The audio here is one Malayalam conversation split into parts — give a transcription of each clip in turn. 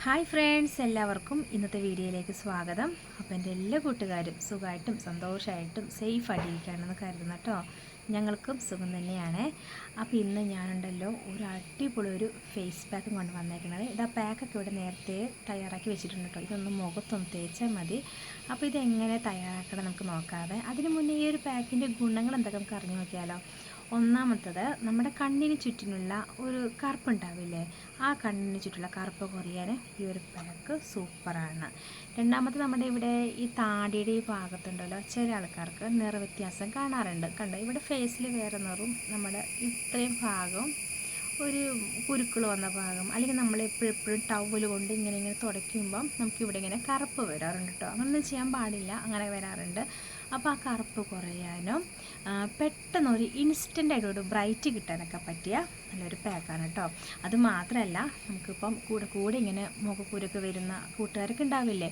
ഹായ് ഫ്രണ്ട്സ്, എല്ലാവർക്കും ഇന്നത്തെ വീഡിയോയിലേക്ക് സ്വാഗതം. അപ്പോൾ എൻ്റെ എല്ലാ കൂട്ടുകാരും സുഖമായിട്ടും സന്തോഷമായിട്ടും സേഫായിട്ടിരിക്കുകയാണെന്ന് കരുതുന്നു കേട്ടോ. ഞങ്ങൾക്കും സുഖം തന്നെയാണ്. അപ്പോൾ ഇന്ന് ഞാനുണ്ടല്ലോ ഒരു അടിപൊളി ഒരു ഫേസ് പാക്കും കൊണ്ട് വന്നേക്കുന്നത്. ഇത് ആ പാക്കൊക്കെ ഇവിടെ നേരത്തെ തയ്യാറാക്കി വെച്ചിട്ടുണ്ട് കേട്ടോ. ഇതൊന്ന് മുഖത്തൊന്ന് തേച്ചാൽ മതി. അപ്പോൾ ഇതെങ്ങനെ തയ്യാറാക്കണം നമുക്ക് നോക്കാതെ അതിന് മുന്നേ ഈ ഒരു പാക്കിൻ്റെ ഗുണങ്ങൾ എന്തൊക്കെ നമുക്ക് അറിഞ്ഞു നോക്കിയാലോ. ഒന്നാമത്തത്, നമ്മുടെ കണ്ണിന് ചുറ്റിനുള്ള ഒരു കറുപ്പുണ്ടാവില്ലേ, ആ കണ്ണിന് ചുറ്റുള്ള കറുപ്പ് കുറയാൻ ഈ ഒരു പാക്ക് സൂപ്പറാണ്. രണ്ടാമത്തെ, നമ്മുടെ ഇവിടെ ഈ താടിയുടെ ഈ ഭാഗത്തുണ്ടല്ലോ, ചില ആൾക്കാർക്ക് നിറവ്യത്യാസം കാണാറുണ്ട്. കണ്ടോ, ഇവിടെ ഫേസിൽ വേറെ നിറവും നമ്മുടെ ഇത്രയും ഭാഗം ഒരു കുരുക്കൾ വന്ന ഭാഗം, അല്ലെങ്കിൽ നമ്മൾ എപ്പോഴെപ്പോഴും ടവൽ കൊണ്ട് ഇങ്ങനെ തുടയ്ക്കുമ്പം നമുക്കിവിടെ ഇങ്ങനെ കറുപ്പ് വരാറുണ്ട് കേട്ടോ. അങ്ങനൊന്നും ചെയ്യാൻ പാടില്ല, അങ്ങനെ വരാറുണ്ട്. അപ്പോൾ ആ കറുപ്പ് കുറയാനും പെട്ടെന്നൊരു ഇൻസ്റ്റൻ്റായിട്ടൊരു ബ്രൈറ്റ് കിട്ടാനൊക്കെ പറ്റിയ നല്ലൊരു പാക്കാണ് കേട്ടോ. അത് മാത്രമല്ല, നമുക്കിപ്പം കൂടെ ഇങ്ങനെ മുഖക്കുരൊക്കെ വരുന്ന കൂട്ടുകാരൊക്കെ ഉണ്ടാവില്ലേ,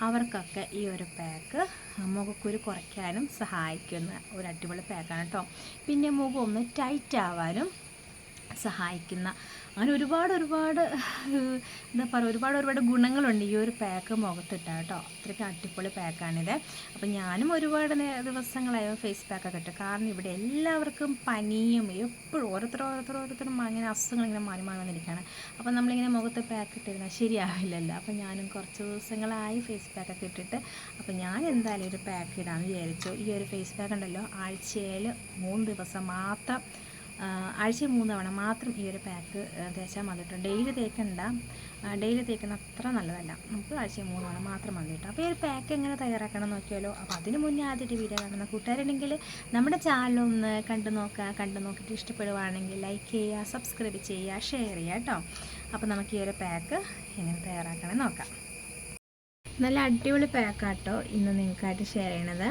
അവർക്കൊക്കെ ഈ ഒരു പാക്ക് മുഖക്കുരു കുറയ്ക്കാനും സഹായിക്കുന്ന ഒരു അടിപൊളി പാക്കാണ് കേട്ടോ. പിന്നെ മുഖം ഒന്ന് ടൈറ്റ് ആവാനും സഹായിക്കുന്ന, അങ്ങനെ ഒരുപാട് എന്താ പറയുക, ഒരുപാട് ഗുണങ്ങളുണ്ട് ഈ ഒരു പാക്ക് മുഖത്തിട്ടാൽ കേട്ടോ. അത്രയ്ക്ക് അടിപൊളി പാക്കാണിത്. അപ്പം ഞാനും ഒരുപാട് ദിവസങ്ങളായോ ഫേസ് പാക്കൊക്കെ ഇട്ട്, കാരണം ഇവിടെ എല്ലാവർക്കും പനിയും എപ്പോഴും ഓരോരുത്തരും അങ്ങനെ അസുഖങ്ങൾ ഇങ്ങനെ മാറി വന്നിരിക്കുകയാണ്. അപ്പം നമ്മളിങ്ങനെ മുഖത്ത് പാക്ക് ഇട്ടിരുന്നാൽ ശരിയാവില്ലല്ലോ. അപ്പം ഞാനും കുറച്ച് ദിവസങ്ങളായി ഫേസ് പാക്കൊക്കെ ഇട്ടിട്ട്, അപ്പം ഞാൻ എന്തായാലും ഒരു പാക്ക് ഇടാമെന്ന് വിചാരിച്ചു. ഈ ഒരു ഫേസ് പാക്ക് ഉണ്ടല്ലോ, ആഴ്ചയിൽ 3 ദിവസം മാത്രം, ആഴ്ചയിൽ 3 തവണ മാത്രം ഈ ഒരു പാക്ക് തേച്ചാൽ മതി കേട്ടോ. ഡെയിലി തേക്കണ്ട, ഡെയിലി തേക്കുന്ന അത്ര നല്ലതല്ല. നമുക്ക് ആഴ്ചയിൽ 3 തവണ മാത്രം മതി കേട്ടോ. അപ്പോൾ ഈ ഒരു പാക്ക് എങ്ങനെ തയ്യാറാക്കണം നോക്കിയാലോ. അപ്പോൾ അതിന് മുന്നേ ആദ്യമായിട്ട് വീഡിയോ കാണുന്ന കൂട്ടുകാരുണ്ടെങ്കിൽ നമ്മുടെ ചാനലൊന്ന് കണ്ടു നോക്കിയിട്ട് ഇഷ്ടപ്പെടുവാണെങ്കിൽ ലൈക്ക് ചെയ്യുക, സബ്സ്ക്രൈബ് ചെയ്യുക, ഷെയർ ചെയ്യുക കേട്ടോ. അപ്പോൾ നമുക്ക് ഈ ഒരു പാക്ക് എങ്ങനെ തയ്യാറാക്കണം നോക്കാം. നല്ല അടിപൊളി പാക്കാട്ടോ ഇന്ന് നിങ്ങൾക്കായിട്ട് ഷെയർ ചെയ്യണത്.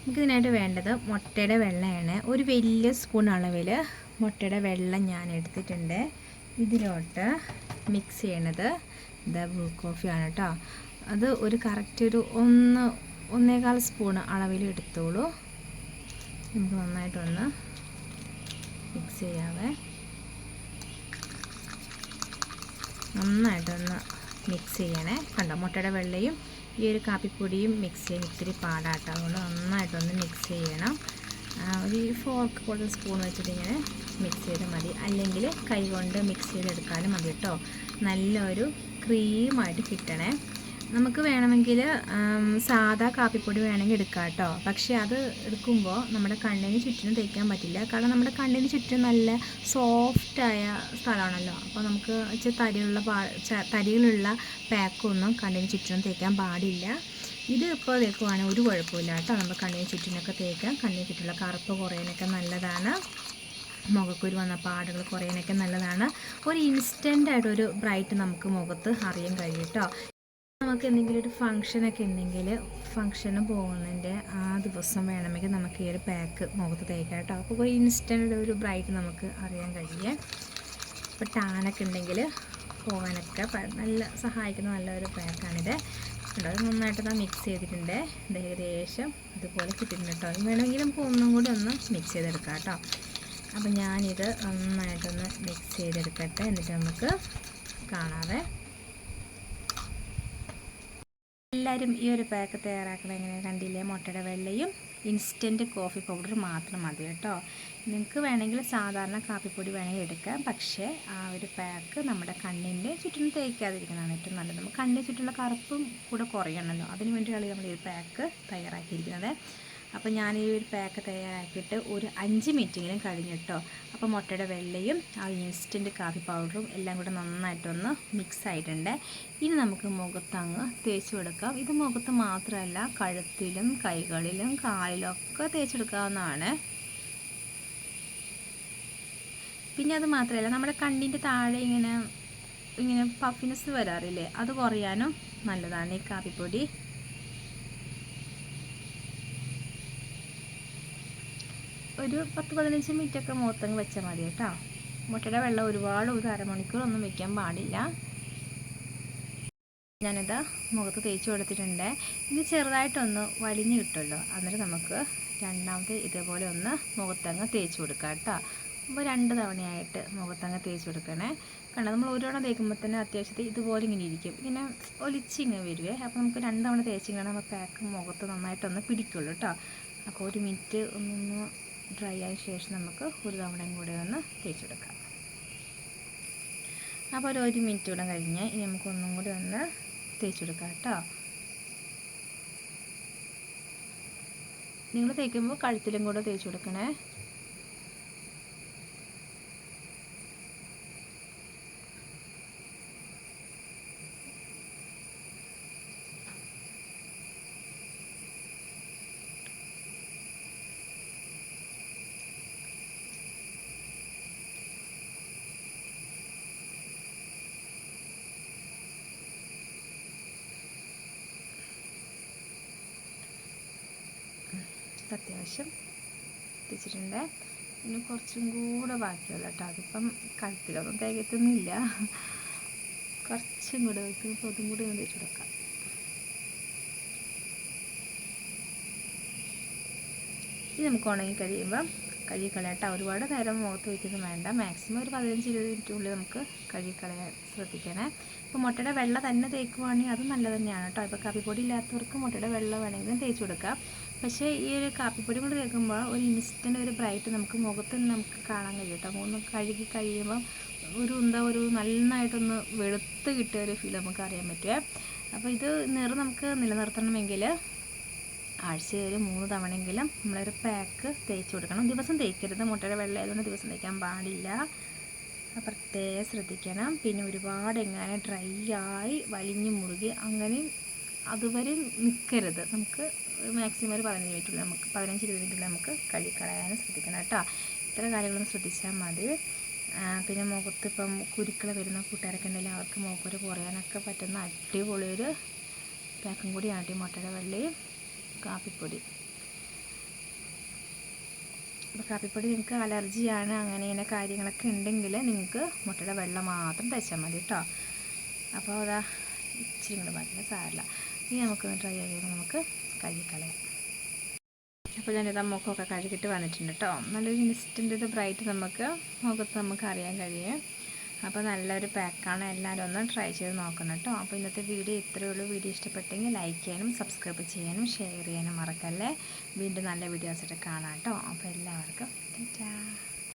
നമുക്കിതിനായിട്ട് വേണ്ടത് മുട്ടയുടെ വെള്ളയാണ്. ഒരു വലിയ സ്പൂൺ അളവിൽ മുട്ടയുടെ വെള്ളം ഞാൻ എടുത്തിട്ടുണ്ട്. ഇതിലോട്ട് മിക്സ് ചെയ്യണത് ബ്രൂ കോഫിയാണ് കേട്ടോ. അത് ഒരു കറക്റ്റ് ഒരു 1.25 സ്പൂൺ അളവിൽ എടുത്തോളൂ. നമുക്ക് നന്നായിട്ടൊന്ന് മിക്സ് ചെയ്യാവേ. നന്നായിട്ടൊന്ന് മിക്സ് ചെയ്യണേ. കണ്ടോ, മുട്ടയുടെ വെള്ളയും ഈ ഒരു കാപ്പിപ്പൊടിയും മിക്സ് ചെയ്യാൻ ഇത്തിരി പാടാട്ടോ. അതുകൊണ്ട് നന്നായിട്ടൊന്ന് മിക്സ് ചെയ്യണം. ഒരു ഫോർക്ക് പോലത്തെ സ്പൂൺ വെച്ചിട്ട് ഇങ്ങനെ മിക്സ് ചെയ്ത് മതി, അല്ലെങ്കിൽ കൈ കൊണ്ട് മിക്സ് ചെയ്തെടുക്കാനും മതി കേട്ടോ. നല്ലൊരു ക്രീമായിട്ട് കിട്ടണേ. നമുക്ക് വേണമെങ്കിൽ സാധാ കാപ്പിപ്പൊടി വേണമെങ്കിൽ എടുക്കാം കേട്ടോ. പക്ഷേ അത് എടുക്കുമ്പോൾ നമ്മുടെ കണ്ണിന് ചുറ്റിനും തേക്കാൻ പറ്റില്ല, കാരണം നമ്മുടെ കണ്ണിന് ചുറ്റും നല്ല സോഫ്റ്റായ സ്ഥലമാണല്ലോ. അപ്പോൾ നമുക്ക് ഇച്ചിരി തരികളുള്ള പാക്കൊന്നും കണ്ണിന് ചുറ്റിനും തേക്കാൻ പാടില്ല. ഇത് ഇപ്പോൾ തേക്കുവാണെങ്കിൽ ഒരു കുഴപ്പമില്ല കേട്ടോ. നമ്മൾ കണ്ണിന് ചുറ്റിനൊക്കെ തേക്കാം. കണ്ണിന് ചുറ്റുള്ള കറുപ്പ് കുറയാനൊക്കെ നല്ലതാണ്. മുഖക്കുരു വന്ന പാടുകൾ കുറയാനൊക്കെ നല്ലതാണ്. ഒരു ഇൻസ്റ്റൻ്റായിട്ടൊരു ബ്രൈറ്റ് നമുക്ക് മുഖത്ത് അറിയാൻ കഴിയും കേട്ടോ. നമുക്ക് എന്തെങ്കിലും ഒരു ഫംഗ്ഷനൊക്കെ ഉണ്ടെങ്കിൽ, ഫംഗ്ഷന് പോകുന്നതിൻ്റെ ആ ദിവസം വേണമെങ്കിൽ നമുക്ക് ഈ ഒരു പാക്ക് മുഖത്ത് തേക്കാം കേട്ടോ. അപ്പോൾ ഒരു ഇൻസ്റ്റൻ്റ് ഒരു ബ്രൈറ്റ് നമുക്ക് അറിയാൻ കഴിയേ. ഇപ്പോൾ ടാനൊക്കെ ഉണ്ടെങ്കിൽ പോകാനൊക്കെ നല്ല സഹായിക്കുന്ന നല്ലൊരു പാക്കാണിത്. അത് നന്നായിട്ട് മിക്സ് ചെയ്തിട്ടുണ്ട്. ഇത് ഏകദേശം ഇതുപോലെ കിട്ടിയിട്ടുണ്ട് കേട്ടോ. വേണമെങ്കിൽ നമുക്ക് ഒന്നും കൂടി ഒന്ന് മിക്സ് ചെയ്തെടുക്കാം കേട്ടോ. അപ്പോൾ ഞാനിത് നന്നായിട്ടൊന്ന് മിക്സ് ചെയ്തെടുക്കട്ടെ, എന്നിട്ട് നമുക്ക് കാണാവേ. എല്ലാവരും ഈ ഒരു പാക്ക് തയ്യാറാക്കണം എങ്ങനെ കണ്ടില്ലേ. മുട്ടയുടെ വെള്ളയും ഇൻസ്റ്റൻറ്റ് കോഫി പൗഡർ മാത്രം മതി കേട്ടോ. നിങ്ങൾക്ക് വേണമെങ്കിൽ സാധാരണ കാപ്പിപ്പൊടി വേണമെങ്കിൽ എടുക്കാം. പക്ഷേ ആ ഒരു പാക്ക് നമ്മുടെ കണ്ണിൻ്റെ ചുറ്റിനും തേക്കാതിരിക്കുന്നതാണ് ഏറ്റവും നല്ലത്. നമുക്ക് കണ്ണിന് ചുറ്റുള്ള കറുപ്പും കൂടെ കുറയണമല്ലോ, അതിന് വേണ്ടിയാണ് നമ്മൾ ഈ ഒരു പാക്ക് തയ്യാറാക്കിയിരിക്കുന്നത്. അപ്പോൾ ഞാൻ ഈ ഒരു പാക്ക് തയ്യാറാക്കിയിട്ട് ഒരു 5 മിനിറ്റെങ്കിലും കഴിഞ്ഞിട്ടോ. അപ്പോൾ മുട്ടയുടെ വെള്ളയും ആ ഇൻസ്റ്റൻറ്റ് കാഫി പൗഡറും എല്ലാം കൂടെ നന്നായിട്ടൊന്ന് മിക്സ് ആയിട്ടുണ്ട്. ഇനി നമുക്ക് മുഖത്തങ്ങ് തേച്ച് കൊടുക്കാം. ഇത് മുഖത്ത് മാത്രമല്ല, കഴുത്തിലും കൈകളിലും കാലിലും ഒക്കെ തേച്ചെടുക്കാവുന്നതാണ്. പിന്നെ അത് മാത്രമല്ല, നമ്മുടെ കണ്ണിൻ്റെ താഴെ ഇങ്ങനെ പഫിനെസ് വരാറില്ലേ, അത് കുറയാനും നല്ലതാണ് ഈ കാപ്പിപ്പൊടി. ഒരു 10-15 മിനിറ്റൊക്കെ മുഖത്തങ്ങ് വെച്ചാൽ മതി കേട്ടോ. മുട്ടയുടെ വെള്ളം ഒരു അരമണിക്കൂറൊന്നും വെക്കാൻ പാടില്ല. ഞാനിത് മുഖത്ത് തേച്ച് കൊടുത്തിട്ടുണ്ട്. ഇത് ചെറുതായിട്ടൊന്ന് വലിഞ്ഞ് കിട്ടുമല്ലോ, അന്നേരം നമുക്ക് രണ്ടാമത്തെ ഇതേപോലെ ഒന്ന് മുഖത്തങ്ങ് തേച്ച് കൊടുക്കാം കേട്ടോ. അപ്പോൾ 2 തവണയായിട്ട് മുഖത്തങ്ങ് തേച്ച് കൊടുക്കണേ. കണ്ടോ നമ്മൾ ഒരു തവണ തേക്കുമ്പോൾ തന്നെ അത്യാവശ്യത്തിൽ ഇതുപോലെ ഇങ്ങനെ ഇരിക്കും, ഇങ്ങനെ ഒലിച്ചിങ്ങനെ വരുവേ. അപ്പോൾ നമുക്ക് 2 തവണ തേച്ചിങ്ങനെ നമ്മൾ പാക്ക് മുഖത്ത് നന്നായിട്ടൊന്ന് പിടിക്കുള്ളൂ കേട്ടോ. അപ്പോൾ 1 മിനിറ്റ് ഒന്നൊന്ന് ഡ്രൈ ആയ ശേഷം നമുക്ക് ഒരു തവണയും കൂടെ ഒന്ന് തേച്ചെടുക്കാം. അപ്പോൾ ഒരു 1 മിനിറ്റ് കൂടെ കഴിഞ്ഞ് ഇനി നമുക്ക് ഒന്നും കൂടി ഒന്ന് തേച്ചെടുക്കാം കേട്ടോ. നിങ്ങൾ തേക്കുമ്പോൾ കഴുത്തിലും കൂടെ തേച്ച് കൊടുക്കണേ. അത്യാവശ്യം തേച്ചിട്ടുണ്ട്. ഇനി കുറച്ചും കൂടെ ബാക്കിയുള്ളൂ കേട്ടോ. അതിപ്പം കഴുത്തിലൊന്നും തികത്തൊന്നുമില്ല, കുറച്ചും കൂടെ വയ്ക്കുമ്പോൾ അതും കൂടി ഒന്ന് തേച്ച് കൊടുക്കാം. ഇനി നമുക്ക് ഉണങ്ങി കഴിയുമ്പം കഴുകിക്കളയാട്ടോ. ഒരുപാട് നേരം മുഖത്ത് വയ്ക്കുന്നത് വേണ്ട, മാക്സിമം ഒരു 15-20 മിനിറ്റുള്ളിൽ നമുക്ക് കഴുകിക്കളയാൻ ശ്രദ്ധിക്കണേ. ഇപ്പോൾ മുട്ടയുടെ വെള്ള തന്നെ തേക്കുവാണെങ്കിൽ അത് നല്ലത് തന്നെയാണ് കേട്ടോ. ഇപ്പോൾ കാപ്പിപ്പൊടി ഇല്ലാത്തവർക്ക് മുട്ടയുടെ വെള്ള വേണമെങ്കിലും തേച്ച് കൊടുക്കാം. പക്ഷേ ഈ ഒരു കാപ്പിപ്പൊടി കൊണ്ട് തേക്കുമ്പോൾ ഒരു ഇൻസ്റ്റൻ്റ് ഒരു ബ്രൈറ്റ് നമുക്ക് മുഖത്ത് നമുക്ക് കാണാൻ കഴിയും കേട്ടോ. ഒന്ന് കഴുകി കഴിയുമ്പോൾ ഒരു നന്നായിട്ടൊന്ന് വെളുത്ത് കിട്ടിയ ഒരു ഫീൽ നമുക്ക് അറിയാൻ പറ്റുമേ. അപ്പോൾ ഇത് നിറം നമുക്ക് നിലനിർത്തണമെങ്കിൽ ആഴ്ചയിൽ 3 തവണയെങ്കിലും നമ്മളൊരു പാക്ക് തേച്ച് കൊടുക്കണം. ദിവസം തേക്കരുത്, മുട്ടയുടെ വെള്ള ആയതുകൊണ്ട് ദിവസം തേക്കാൻ പാടില്ല, പ്രത്യേകം ശ്രദ്ധിക്കണം. പിന്നെ ഒരുപാട് എങ്ങനെ ഡ്രൈ ആയി വലിഞ്ഞു മുറുകി അങ്ങനെ അതുവരെ നിൽക്കരുത്. നമുക്ക് മാക്സിമം ഒരു 15-20 മിനിറ്റുള്ളിൽ നമുക്ക് കഴുകിക്കളയാനും ശ്രദ്ധിക്കണം കേട്ടോ. ഇത്ര കാര്യങ്ങളൊന്നും ശ്രദ്ധിച്ചാൽ മതി. പിന്നെ മുഖത്ത് ഇപ്പം കുരുക്കൾ വരുന്ന കൂട്ടുകാരൊക്കെ ഉണ്ടെങ്കിൽ അവർക്ക് മുഖക്കുരു കുറയാനൊക്കെ പറ്റുന്ന അടിപൊളിയൊരു പാക്കും കൂടിയാണ് ഈ മുട്ടയുടെ വെള്ളയും കാപ്പിപ്പൊടി. അപ്പോൾ കാപ്പിപ്പൊടി നിങ്ങൾക്ക് അലർജിയാണ് അങ്ങനെ കാര്യങ്ങളൊക്കെ ഉണ്ടെങ്കിൽ നിങ്ങൾക്ക് മുട്ടയുടെ വെള്ളം മാത്രം തേച്ചാൽ മതി കേട്ടോ. അപ്പോൾ അതാ ഇച്ചിരി കൂടെ ബാക്കില്ല, സാരമില്ല. ഇനി നമുക്ക് ഡ്രൈ ആകുമ്പോൾ നമുക്ക് കഴുകിക്കളയാം. അപ്പോൾ ഞാനിതാ മുഖമൊക്കെ കഴുകിയിട്ട് വന്നിട്ടുണ്ട് കേട്ടോ. നല്ലൊരു ഇൻസ്റ്റൻ്റ് ഇത് ബ്രൈറ്റ് മുഖത്ത് നമുക്ക് അറിയാൻ കഴിയും. അപ്പോൾ നല്ലൊരു പാക്കാണ്, എല്ലാവരും ഒന്ന് ട്രൈ ചെയ്ത് നോക്കണം കേട്ടോ. അപ്പോൾ ഇന്നത്തെ വീഡിയോ ഇത്രയേ ഉള്ളൂ. വീഡിയോ ഇഷ്ടപ്പെട്ടെങ്കിൽ ലൈക്ക് ചെയ്യാനും സബ്സ്ക്രൈബ് ചെയ്യാനും ഷെയർ ചെയ്യാനും മറക്കല്ലേ. വീണ്ടും നല്ല വീഡിയോസായിട്ട് കാണാം കേട്ടോ. അപ്പോൾ എല്ലാവർക്കും ടാറ്റാ.